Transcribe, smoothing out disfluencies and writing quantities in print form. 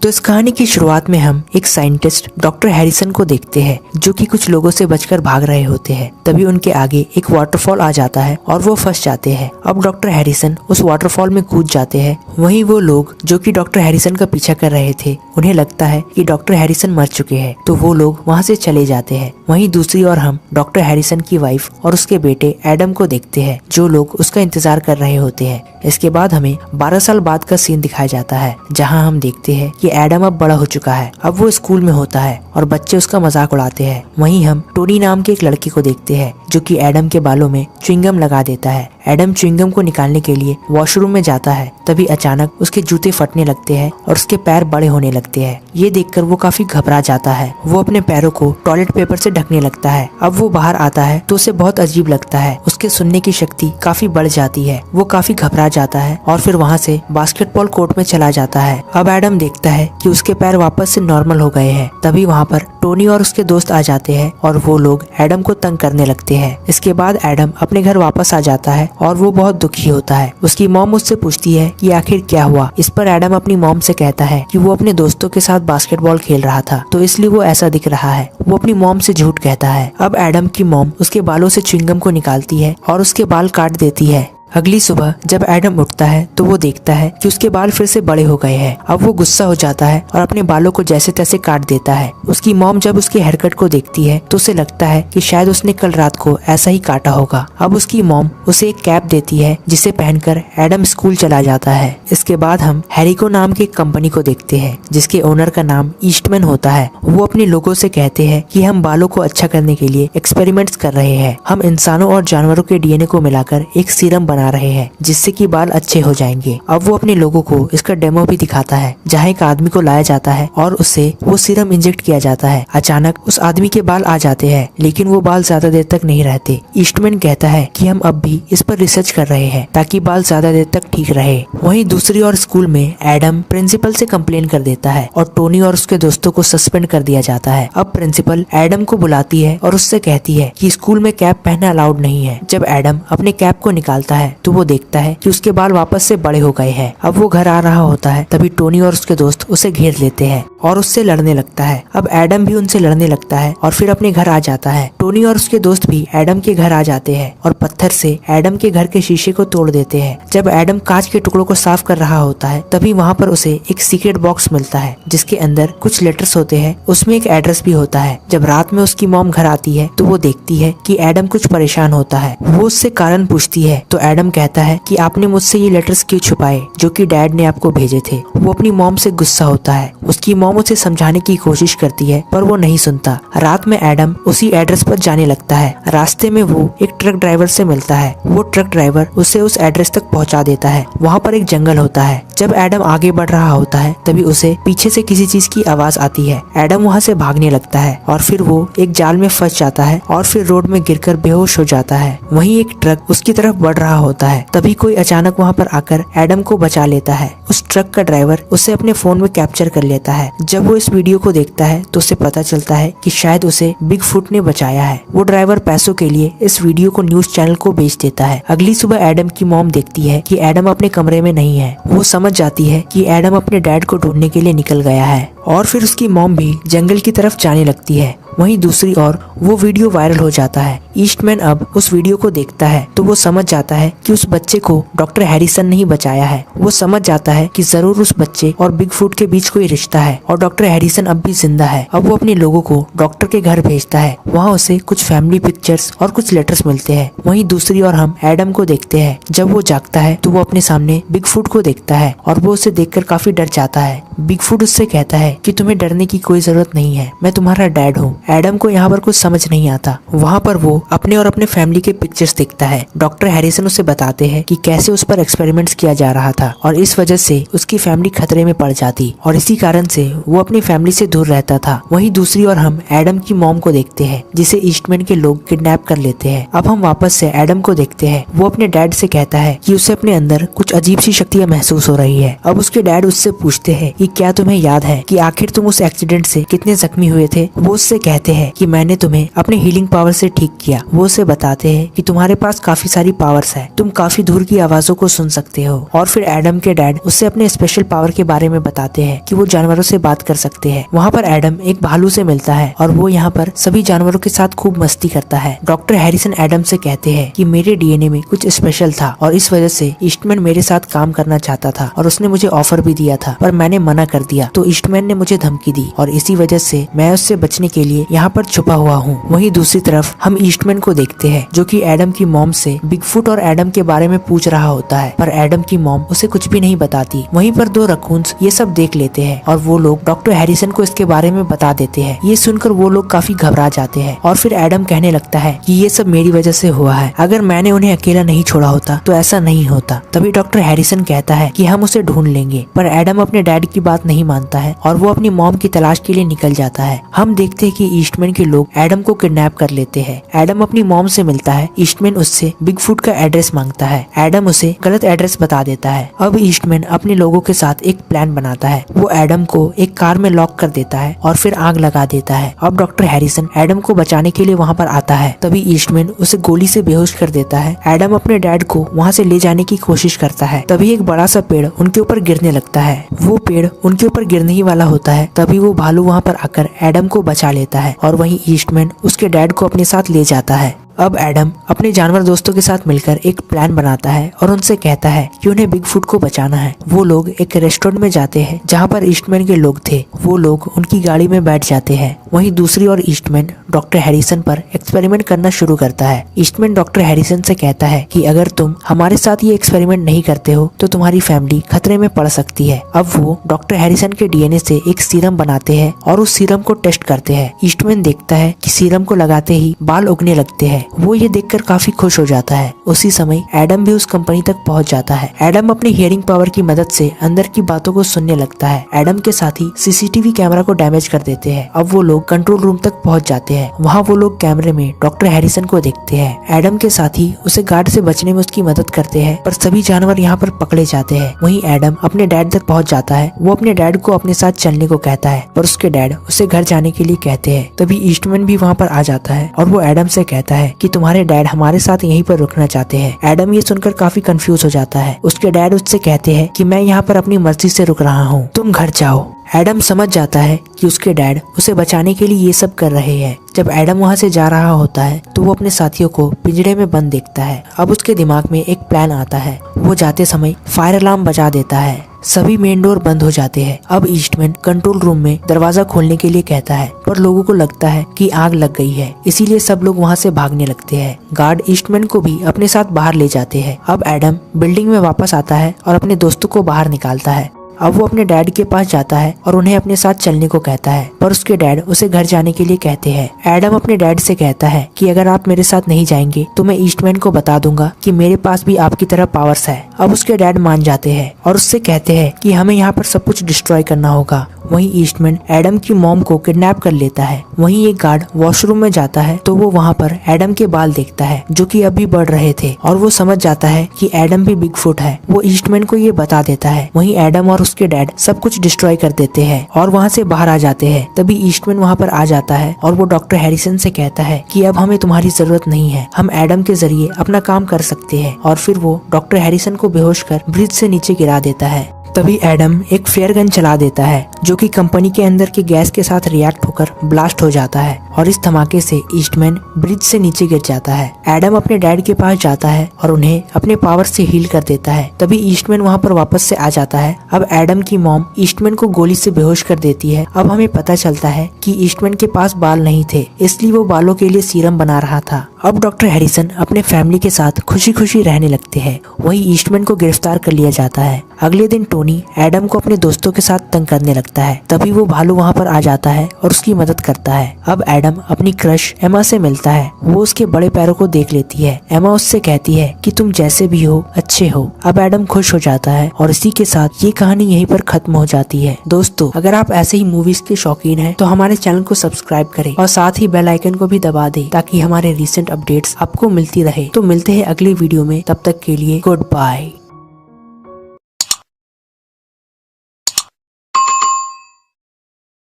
तो इस कहानी की शुरुआत में हम एक साइंटिस्ट डॉक्टर हैरिसन को देखते हैं जो कि कुछ लोगों से बचकर भाग रहे होते हैं। तभी उनके आगे एक वाटरफॉल आ जाता है और वो फंस जाते हैं। अब डॉक्टर हैरिसन उस वाटरफॉल में कूद जाते हैं। वहीं वो लोग जो कि डॉक्टर हैरिसन का पीछा कर रहे थे उन्हें लगता है कि डॉक्टर हैरिसन मर चुके हैं, तो वो लोग वहाँ से चले जाते हैं। वहीं दूसरी ओर हम डॉक्टर हैरिसन की वाइफ और उसके बेटे एडम को देखते हैं जो लोग उसका इंतजार कर रहे होते हैं। इसके बाद हमें 12 साल बाद का सीन दिखाया जाता है जहां हम देखते हैं कि एडम अब बड़ा हो चुका है। अब वो स्कूल में होता है और बच्चे उसका मजाक उड़ाते हैं। वहीं हम टोनी नाम के एक लड़के को देखते हैं जो कि एडम के बालों में च्युइंगम लगा देता है। एडम च्युइंगम को निकालने के लिए वॉशरूम में जाता है, तभी अचानक उसके जूते फटने लगते हैं और उसके पैर बड़े होने लगते हैं। ये देखकर वो काफी घबरा जाता है। वो अपने पैरों को टॉयलेट पेपर से ढकने लगता है। अब वो बाहर आता है तो उसे बहुत अजीब लगता है। उसके सुनने की शक्ति काफी बढ़ जाती है। वो काफी घबरा जाता है और फिर वहाँ से बास्केटबॉल कोर्ट में चला जाता है। अब एडम देखता है कि उसके पैर वापस से नॉर्मल हो गए हैं। तभी वहाँ पर टोनी और उसके दोस्त आ जाते हैं और वो लोग एडम को तंग करने लगते हैं। इसके बाद एडम अपने घर वापस आ जाता है और वो बहुत दुखी होता है। उसकी मॉम उससे पूछती है कि आखिर क्या हुआ। इस पर एडम अपनी मॉम से कहता है कि वो अपने दोस्तों के साथ बास्केटबॉल खेल रहा था तो इसलिए वो ऐसा दिख रहा है। वो अपनी मॉम से झूठ कहता है। अब एडम की मॉम उसके बालों से च्युइंगम को निकालती है और उसके बाल काट देती है। अगली सुबह जब एडम उठता है तो वो देखता है कि उसके बाल फिर से बड़े हो गए हैं। अब वो गुस्सा हो जाता है और अपने बालों को जैसे तैसे काट देता है। उसकी मॉम जब उसके हेयर कट को देखती है तो उसे लगता है कि शायद उसने कल रात को ऐसा ही काटा होगा। अब उसकी मॉम उसे एक कैप देती है जिसे पहनकर एडम स्कूल चला जाता है। इसके बाद हम हैरिको नाम की एक कंपनी को देखते हैं जिसके ओनर का नाम ईस्टमैन होता है। वो अपने लोगों से कहते हैं कि हम बालों को अच्छा करने के लिए एक्सपेरिमेंट्स कर रहे हैं। हम इंसानों और जानवरों के डीएनए को मिलाकर एक सीरम बना रहे हैं जिससे कि बाल अच्छे हो जाएंगे। अब वो अपने लोगों को इसका डेमो भी दिखाता है जहाँ एक आदमी को लाया जाता है और उसे वो सीरम इंजेक्ट किया जाता है। अचानक उस आदमी के बाल आ जाते हैं लेकिन वो बाल ज्यादा देर तक नहीं रहते। ईस्टमैन कहता है कि हम अब भी इस पर रिसर्च कर रहे हैं ताकि बाल ज्यादा देर तक ठीक रहे। वहीं दूसरी ओर स्कूल में एडम प्रिंसिपल से कंप्लेन कर देता है और टोनी और उसके दोस्तों को सस्पेंड कर दिया जाता है। अब प्रिंसिपल एडम को बुलाती है और उससे कहती है कि स्कूल में कैप पहनना अलाउड नहीं है। जब एडम अपने कैप को निकालता है तो वो देखता है कि उसके बाल वापस से बड़े हो गए हैं। अब वो घर आ रहा होता है तभी टोनी और उसके दोस्त उसे घेर लेते हैं और उससे लड़ने लगता है। अब एडम भी उनसे लड़ने लगता है और फिर अपने घर आ जाता है। टोनी और उसके दोस्त भी एडम के घर आ जाते हैं और पत्थर से एडम के घर के शीशे को तोड़ देते हैं। जब एडम कांच के टुकड़ों को साफ कर रहा होता है तभी वहाँ पर उसे एक सीक्रेट बॉक्स मिलता है जिसके अंदर कुछ लेटर्स होते हैं। उसमें एक एड्रेस भी होता है। जब रात में उसकी मॉम घर आती है तो वो देखती है कि एडम कुछ परेशान होता है। वो उससे कारण पूछती है तो एडम कहता है कि आपने मुझसे ये लेटर्स क्यों छुपाए जो कि डैड ने आपको भेजे थे। वो अपनी मॉम से गुस्सा होता है। उसकी मॉम उसे समझाने की कोशिश करती है पर वो नहीं सुनता। रात में एडम उसी एड्रेस पर जाने लगता है। रास्ते में वो एक ट्रक ड्राइवर से मिलता है। वो ट्रक ड्राइवर उसे उस एड्रेस तक पहुंचा देता है। वहाँ पर एक जंगल होता है। जब एडम आगे बढ़ रहा होता है तभी उसे पीछे से किसी चीज की आवाज आती है। एडम वहाँ से भागने लगता है और फिर वो एक जाल में फंस जाता है और फिर रोड में गिरकर बेहोश हो जाता है। वहीं एक ट्रक उसकी तरफ बढ़ रहा होता है। तभी कोई अचानक वहाँ पर आकर एडम को बचा लेता है। उस ट्रक का ड्राइवर उसे अपने फोन में कैप्चर कर लेता है। जब वो इस वीडियो को देखता है तो उसे पता चलता है कि शायद उसे बिग फुट ने बचाया है। वो ड्राइवर पैसों के लिए इस वीडियो को न्यूज चैनल को बेच देता है। अगली सुबह एडम की मॉम देखती है कि एडम अपने कमरे में नहीं है। वो समझ जाती है कि एडम अपने डैड को ढूंढने के लिए निकल गया है और फिर उसकी मॉम भी जंगल की तरफ जाने लगती है। वहीं दूसरी ओर वो वीडियो वायरल हो जाता है। ईस्टमैन अब उस वीडियो को देखता है तो वो समझ जाता है कि उस बच्चे को डॉक्टर हैरिसन ने ही बचाया है। वो समझ जाता है कि जरूर उस बच्चे और बिग फुट के बीच कोई रिश्ता है और डॉक्टर हैरिसन अब भी जिंदा है। अब वो अपने लोगों को डॉक्टर के घर भेजता है। वहाँ उसे कुछ फैमिली पिक्चर्स और कुछ लेटर्स मिलते हैं। वहीं दूसरी ओर हम एडम को देखते हैं। जब वो जागता है तो वो अपने सामने बिग फुट को देखता है और वो उसे देखकर काफी डर जाता है। बिग फुट उससे कहता है कि तुम्हें डरने की कोई जरूरत नहीं है, मैं तुम्हारा डैड हूँ। एडम को यहाँ पर कुछ समझ नहीं आता। वहाँ पर वो अपने और अपने फैमिली के पिक्चर्स देखता है। डॉक्टर हैरिसन उसे बताते हैं कि कैसे उस पर एक्सपेरिमेंट्स किया जा रहा था और इस वजह से उसकी फैमिली खतरे में पड़ जाती और इसी कारण से वो अपनी फैमिली से दूर रहता था। वहीं दूसरी ओर हम एडम की मॉम को देखते हैं जिसे ईस्टमैन के लोग किडनैप कर लेते हैं। अब हम वापस से एडम को देखते हैं। वो अपने डैड से कहता है कि उसे अपने अंदर कुछ अजीब सी शक्तियाँ महसूस हो रही है। अब उसके डैड उससे पूछते हैं कि क्या तुम्हें याद है कि आखिर तुम उस एक्सीडेंट से कितने जख्मी हुए थे। वो उससे कहता कहते हैं कि मैंने तुम्हें अपने हीलिंग पावर से ठीक किया। वो उसे बताते हैं कि तुम्हारे पास काफी सारी पावर्स है, तुम काफी दूर की आवाजों को सुन सकते हो। और फिर एडम के डैड उससे अपने स्पेशल पावर के बारे में बताते हैं कि वो जानवरों से बात कर सकते हैं। वहाँ पर एडम एक भालू से मिलता है और वो यहाँ पर सभी जानवरों के साथ खूब मस्ती करता है। डॉक्टर हैरिसन एडम से कहते हैं कि मेरे डीएनए में कुछ स्पेशल था और इस वजह से ईस्टमैन मेरे साथ काम करना चाहता था और उसने मुझे ऑफर भी दिया था, पर मैंने मना कर दिया। तो ईस्टमैन ने मुझे धमकी दी और इसी वजह से मैं उससे बचने के लिए यहाँ पर छुपा हुआ हूँ। वहीं दूसरी तरफ हम ईस्टमैन को देखते हैं जो कि एडम की मॉम से बिगफुट और एडम के बारे में पूछ रहा होता है, पर एडम की मॉम उसे कुछ भी नहीं बताती। वहीं पर दो रकून्स ये सब देख लेते हैं और वो लोग डॉक्टर हैरिसन को इसके बारे में बता देते हैं। ये सुनकर वो लोग काफी घबरा जाते हैं और फिर एडम कहने लगता है कि ये सब मेरी वजह से हुआ है, अगर मैंने उन्हें अकेला नहीं छोड़ा होता तो ऐसा नहीं होता। तभी डॉक्टर हैरिसन कहता है कि हम उसे ढूंढ लेंगे, पर एडम अपने डैड की बात नहीं मानता है और वो अपनी मॉम की तलाश के लिए निकल जाता है। हम देखते हैं कि ईस्टमैन के लोग एडम को किडनैप कर लेते हैं। एडम अपनी मॉम से मिलता है। ईस्टमैन उससे बिगफुट का एड्रेस मांगता है। एडम उसे गलत एड्रेस बता देता है। अब ईस्टमैन अपने लोगों के साथ एक प्लान बनाता है। वो एडम को एक कार में लॉक कर देता है और फिर आग लगा देता है। अब डॉक्टर हैरिसन एडम को बचाने के लिए वहाँ पर आता है। तभी ईस्टमैन उसे गोली से बेहोश कर देता है। एडम अपने डैड को वहाँ से ले जाने की कोशिश करता है। तभी एक बड़ा सा पेड़ उनके ऊपर गिरने लगता है। वो पेड़ उनके ऊपर गिरने ही वाला होता है। तभी वो भालू वहाँ पर आकर एडम को बचा लेता है और वहीं ईस्टमैन उसके डैड को अपने साथ ले जाता है। अब एडम अपने जानवर दोस्तों के साथ मिलकर एक प्लान बनाता है और उनसे कहता है कि उन्हें बिगफुट को बचाना है। वो लोग एक रेस्टोरेंट में जाते हैं जहाँ पर ईस्टमैन के लोग थे। वो लोग उनकी गाड़ी में बैठ जाते हैं। वहीं दूसरी ओर ईस्टमैन डॉक्टर हैरिसन पर एक्सपेरिमेंट करना शुरू करता है। ईस्टमैन डॉक्टर हैरिसन से कहता है कि अगर तुम हमारे साथ ये एक्सपेरिमेंट नहीं करते हो तो तुम्हारी फैमिली खतरे में पड़ सकती है। अब वो डॉक्टर हैरिसन के डीएनए से एक सीरम बनाते हैं और उस सीरम को टेस्ट करते हैं। ईस्टमैन देखता है कि सीरम को लगाते ही बाल उगने लगते हैं। वो ये देखकर काफी खुश हो जाता है। उसी समय एडम भी उस कंपनी तक पहुंच जाता है। एडम अपनी हियरिंग पावर की मदद से अंदर की बातों को सुनने लगता है। एडम के साथी सीसीटीवी कैमरा को डैमेज कर देते हैं। अब वो लोग कंट्रोल रूम तक पहुंच जाते हैं। वहाँ वो लोग कैमरे में डॉक्टर हैरिसन को देखते हैं। एडम के साथी उसे गार्ड से बचने में उसकी मदद करते हैं, पर सभी जानवर यहाँ पर पकड़े जाते हैं। वहीं एडम अपने डैड तक पहुँच जाता है। वो अपने डैड को अपने साथ चलने को कहता है, पर उसके डैड उसे घर जाने के लिए कहते हैं। तभी ईस्टमैन भी वहाँ पर आ जाता है और वो एडम से कहता है कि तुम्हारे डैड हमारे साथ यहीं पर रुकना चाहते हैं। एडम ये सुनकर काफी कंफ्यूज हो जाता है। उसके डैड उससे कहते हैं कि मैं यहाँ पर अपनी मर्जी से रुक रहा हूँ, तुम घर जाओ। एडम समझ जाता है कि उसके डैड उसे बचाने के लिए ये सब कर रहे हैं। जब एडम वहाँ से जा रहा होता है तो वो अपने साथियों को पिंजरे में बंद देखता है। अब उसके दिमाग में एक प्लान आता है। वो जाते समय फायर अलार्म बजा देता है। सभी मेन डोर बंद हो जाते हैं। अब ईस्टमैन कंट्रोल रूम में दरवाजा खोलने के लिए कहता है, पर लोगों को लगता है कि आग लग गई है, इसीलिए सब लोग वहाँ से भागने लगते हैं। गार्ड ईस्टमैन को भी अपने साथ बाहर ले जाते हैं। अब एडम बिल्डिंग में वापस आता है और अपने दोस्तों को बाहर निकालता है। अब वो अपने डैड के पास जाता है और उन्हें अपने साथ चलने को कहता है, पर उसके डैड उसे घर जाने के लिए कहते हैं। एडम अपने डैड से कहता है कि अगर आप मेरे साथ नहीं जाएंगे तो मैं ईस्टमैन को बता दूंगा कि मेरे पास भी आपकी तरह पावर्स है। अब उसके डैड मान जाते हैं और उससे कहते हैं कि हमें यहाँ पर सब कुछ डिस्ट्रॉय करना होगा। वहीं ईस्टमैन एडम की मॉम को किडनैप कर लेता है। वहीं एक गार्ड वॉशरूम में जाता है तो वो वहाँ पर एडम के बाल देखता है जो कि अभी बढ़ रहे थे और वो समझ जाता है कि एडम भी बिगफुट है। वो ईस्टमैन को ये बता देता है। वहीं एडम और उसके डैड सब कुछ डिस्ट्रॉय कर देते हैं और वहाँ से बाहर आ जाते हैं। तभी ईस्टमैन वहाँ पर आ जाता है और वो डॉक्टर हैरिसन से कहता है कि अब हमें तुम्हारी जरूरत नहीं है, हम एडम के जरिए अपना काम कर सकते हैं। और फिर वो डॉक्टर हैरिसन को बेहोश कर ब्रिज से नीचे गिरा देता है। तभी एडम एक फ्लेयर गन चला देता है जो कि कंपनी के अंदर के गैस के साथ रिएक्ट होकर ब्लास्ट हो जाता है और इस धमाके से ईस्टमैन ब्रिज से नीचे गिर जाता है। एडम अपने डैड के पास जाता है और उन्हें अपने पावर से हील कर देता है। तभी ईस्टमैन वहाँ पर वापस से आ जाता है। अब एडम की मॉम ईस्टमैन को गोली से बेहोश कर देती है। अब हमें पता चलता है कि ईस्टमैन के पास बाल नहीं थे, इसलिए वो बालों के लिए सीरम बना रहा था। अब डॉक्टर हैरिसन अपने फैमिली के साथ खुशी खुशी रहने लगते हैं। वहीं ईस्टमैन को गिरफ्तार कर लिया जाता है। अगले दिन टोनी एडम को अपने दोस्तों के साथ तंग करने लगता है। तभी वो भालू वहाँ पर आ जाता है और उसकी मदद करता है। अब एडम अपनी क्रश एमा से मिलता है। वो उसके बड़े पैरों को देख लेती है। एमा उससे कहती है कि तुम जैसे भी हो अच्छे हो। अब एडम खुश हो जाता है और इसी के साथ ये कहानी यहीं पर खत्म हो जाती है। दोस्तों, अगर आप ऐसे ही मूवीज के शौकीन हैं तो हमारे चैनल को सब्सक्राइब करें और साथ ही बेल आइकन को भी दबा दें ताकि हमारे रिसेंट अपडेट्स आपको मिलती रहे। तो मिलते हैं अगले वीडियो में, तब तक के लिए गुड बाय।